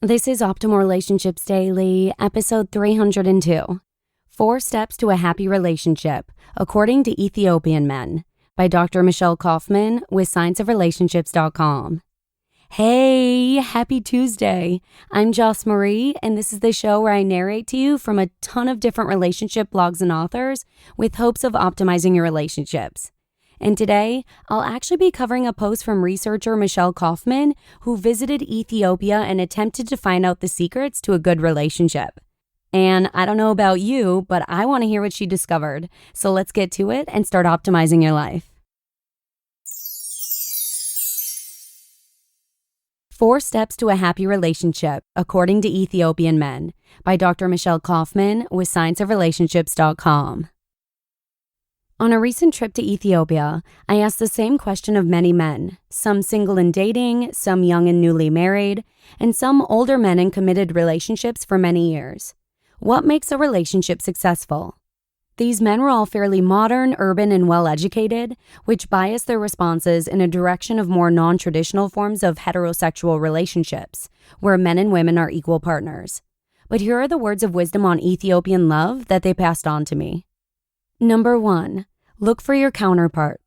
This is Optimal Relationships Daily, episode 302. 4 Steps to a Happy Relationship, According to Ethiopian Men, by Dr. Michelle Kaufman with scienceofrelationships.com. Hey, happy Tuesday. I'm Joss Marie, and this is the show where I narrate to you from a ton of different relationship blogs and authors with hopes of optimizing your relationships. And today, I'll actually be covering a post from researcher Michelle Kaufman, who visited Ethiopia and attempted to find out the secrets to a good relationship. And I don't know about you, but I want to hear what she discovered. So let's get to it and start optimizing your life. 4 Steps to a Happy Relationship, According to Ethiopian Men, by Dr. Michelle Kaufman with scienceofrelationships.com. On a recent trip to Ethiopia, I asked the same question of many men, some single and dating, some young and newly married, and some older men in committed relationships for many years. What makes a relationship successful? These men were all fairly modern, urban, and well-educated, which biased their responses in a direction of more non-traditional forms of heterosexual relationships, where men and women are equal partners. But here are the words of wisdom on Ethiopian love that they passed on to me. Number 1, look for your counterpart.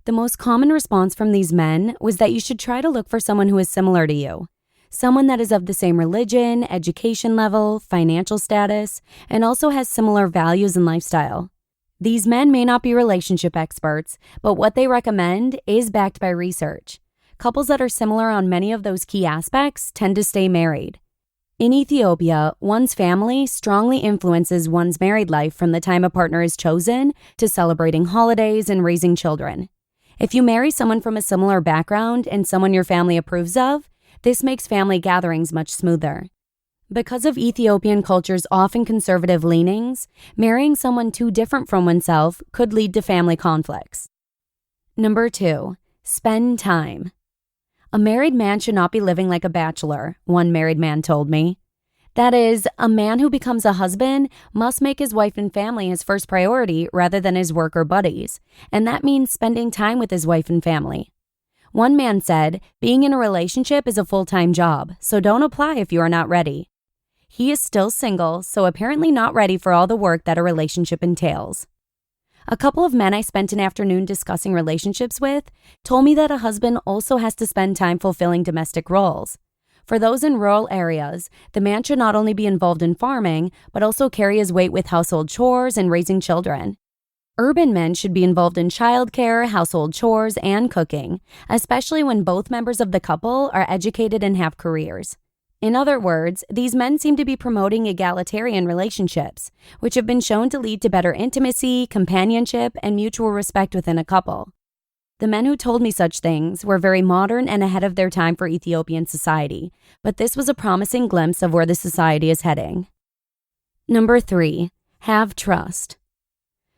The most common response from these men was that you should try to look for someone who is similar to you. Someone that is of the same religion, education level, financial status, and also has similar values and lifestyle. These men may not be relationship experts, but what they recommend is backed by research. Couples that are similar on many of those key aspects tend to stay married. In Ethiopia, one's family strongly influences one's married life from the time a partner is chosen to celebrating holidays and raising children. If you marry someone from a similar background and someone your family approves of, this makes family gatherings much smoother. Because of Ethiopian culture's often conservative leanings, marrying someone too different from oneself could lead to family conflicts. Number 2, spend time. A married man should not be living like a bachelor, one married man told me. That is, a man who becomes a husband must make his wife and family his first priority rather than his work or buddies, and that means spending time with his wife and family. One man said, being in a relationship is a full-time job, so don't apply if you are not ready. He is still single, so apparently not ready for all the work that a relationship entails. A couple of men I spent an afternoon discussing relationships with told me that a husband also has to spend time fulfilling domestic roles. For those in rural areas, the man should not only be involved in farming, but also carry his weight with household chores and raising children. Urban men should be involved in childcare, household chores, and cooking, especially when both members of the couple are educated and have careers. In other words, these men seem to be promoting egalitarian relationships, which have been shown to lead to better intimacy, companionship, and mutual respect within a couple. The men who told me such things were very modern and ahead of their time for Ethiopian society, but this was a promising glimpse of where the society is heading. Number 3, have trust.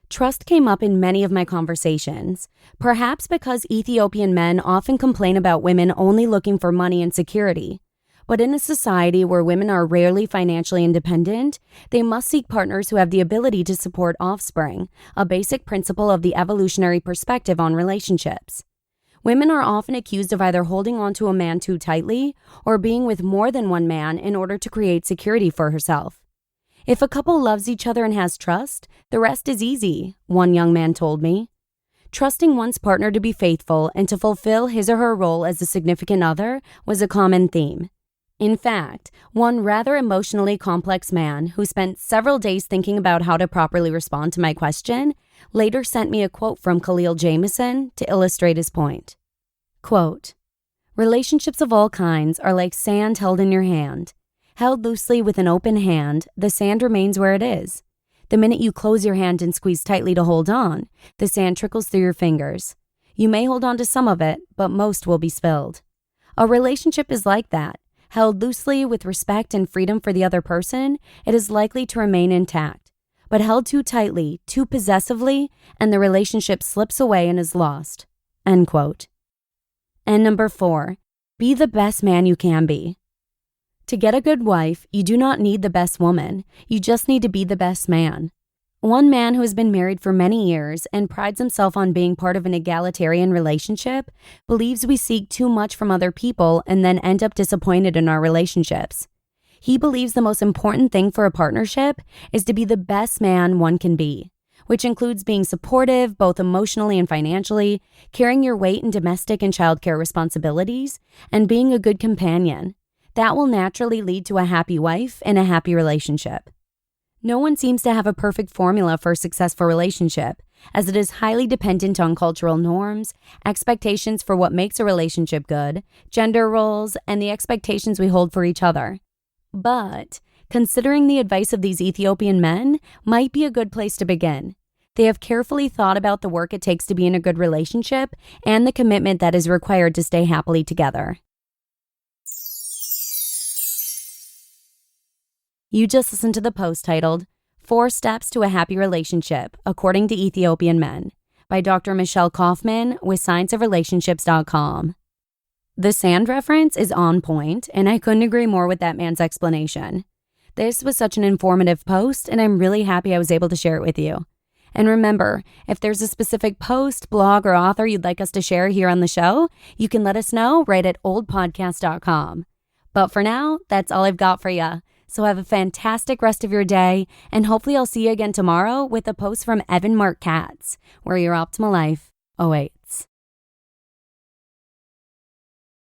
Trust came up in many of my conversations, perhaps because Ethiopian men often complain about women only looking for money and security. But in a society where women are rarely financially independent, they must seek partners who have the ability to support offspring, a basic principle of the evolutionary perspective on relationships. Women are often accused of either holding on to a man too tightly or being with more than one man in order to create security for herself. If a couple loves each other and has trust, the rest is easy, one young man told me. Trusting one's partner to be faithful and to fulfill his or her role as a significant other was a common theme. In fact, one rather emotionally complex man who spent several days thinking about how to properly respond to my question later sent me a quote from Khalil Jameson to illustrate his point. Quote, relationships of all kinds are like sand held in your hand. Held loosely with an open hand, the sand remains where it is. The minute you close your hand and squeeze tightly to hold on, the sand trickles through your fingers. You may hold on to some of it, but most will be spilled. A relationship is like that. Held loosely with respect and freedom for the other person, it is likely to remain intact. But held too tightly, too possessively, and the relationship slips away and is lost. End quote. And number 4, be the best man you can be. To get a good wife, you do not need the best woman. You just need to be the best man. One man who has been married for many years and prides himself on being part of an egalitarian relationship believes we seek too much from other people and then end up disappointed in our relationships. He believes the most important thing for a partnership is to be the best man one can be, which includes being supportive both emotionally and financially, carrying your weight in domestic and childcare responsibilities, and being a good companion. That will naturally lead to a happy wife and a happy relationship. No one seems to have a perfect formula for a successful relationship, as it is highly dependent on cultural norms, expectations for what makes a relationship good, gender roles, and the expectations we hold for each other. But considering the advice of these Ethiopian men might be a good place to begin. They have carefully thought about the work it takes to be in a good relationship and the commitment that is required to stay happily together. You just listened to the post titled, 4 Steps to a Happy Relationship, According to Ethiopian Men, by Dr. Michelle Kaufman with scienceofrelationships.com. The sand reference is on point, and I couldn't agree more with that man's explanation. This was such an informative post, and I'm really happy I was able to share it with you. And remember, if there's a specific post, blog, or author you'd like us to share here on the show, you can let us know right at oldpodcast.com. But for now, that's all I've got for you. So have a fantastic rest of your day, and hopefully I'll see you again tomorrow with a post from Evan Mark Katz, where your optimal life awaits.